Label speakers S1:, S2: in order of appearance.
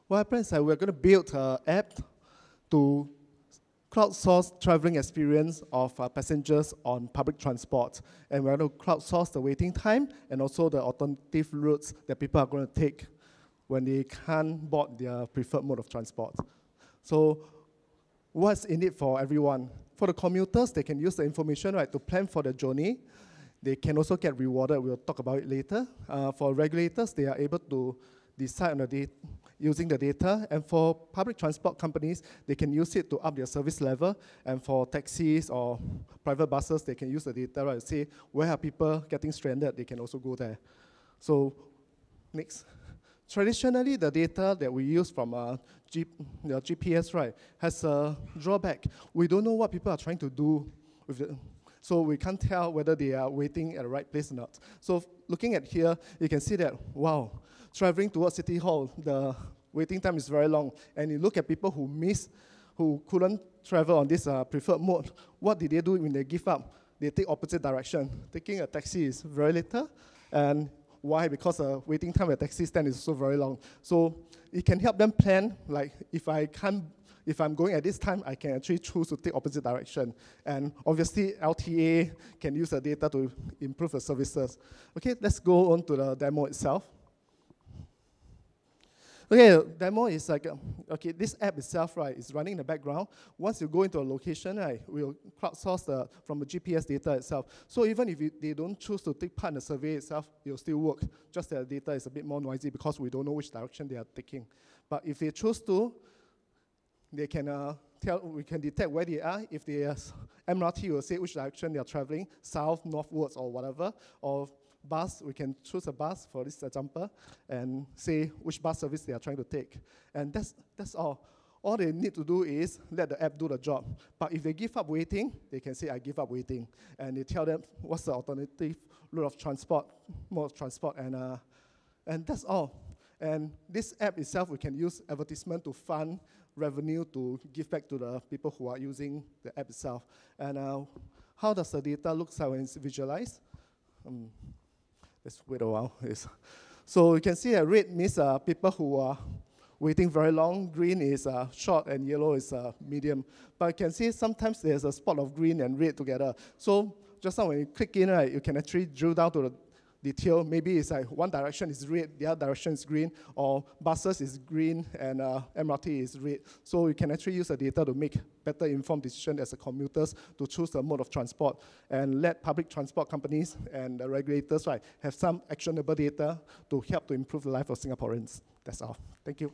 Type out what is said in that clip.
S1: what happens is that we're going to build an app to crowdsource traveling experience of passengers on public transport. And we're going to crowdsource the waiting time and also the alternative routes that people are going to take when they can't board their preferred mode of transport. So what's in it for everyone? For the commuters, they can use the information to plan for their journey. They can also get rewarded. We'll talk about it later. For regulators, they are able to decide on the data using the data. And for public transport companies, they can use it to up their service level. And for taxis or private buses, they can use the data to say where are people getting stranded. They can also go there. So next. Traditionally, the data that we use from the GPS has a drawback. We don't know what people are trying to do with it. So we can't tell whether they are waiting at the right place or not. So looking at here, you can see that, wow, traveling towards City Hall, the waiting time is very long. And you look at people who couldn't travel on this preferred mode, what did they do when they give up? They take opposite direction. Taking a taxi is very little. And why? Because the waiting time at taxi stand is also very long. So it can help them plan, like if I'm going at this time, I can actually choose to take opposite direction. And obviously, LTA can use the data to improve the services. Okay, let's go on to the demo itself. Okay, demo is like, okay, this app itself, is running in the background. Once you go into a location, we'll crowdsource from the GPS data itself. So even if they don't choose to take part in the survey itself, it'll still work. Just that the data is a bit more noisy because we don't know which direction they are taking. But if they choose to, they can we can detect where they are. If they are MRT, will say which direction they are traveling, south, northwards, or whatever. Or bus, we can choose a bus for this example and say which bus service they are trying to take. And that's all. All they need to do is let the app do the job. But if they give up waiting, they can say, I give up waiting. And they tell them what's the alternative route of transport, mode of transport, and that's all. And this app itself, we can use advertisement to fund revenue to give back to the people who are using the app itself. And how does the data look like when it's visualized? Let's wait a while. So you can see that red means people who are waiting very long, green is short, and yellow is medium. But you can see sometimes there's a spot of green and red together. So just now when you click in, you can actually drill down to the detail. Maybe it's like one direction is red, the other direction is green, or buses is green and MRT is red. So you can actually use the data to make better informed decisions as a commuters to choose the mode of transport and let public transport companies and the regulators have some actionable data to help to improve the life of Singaporeans. That's all. Thank you.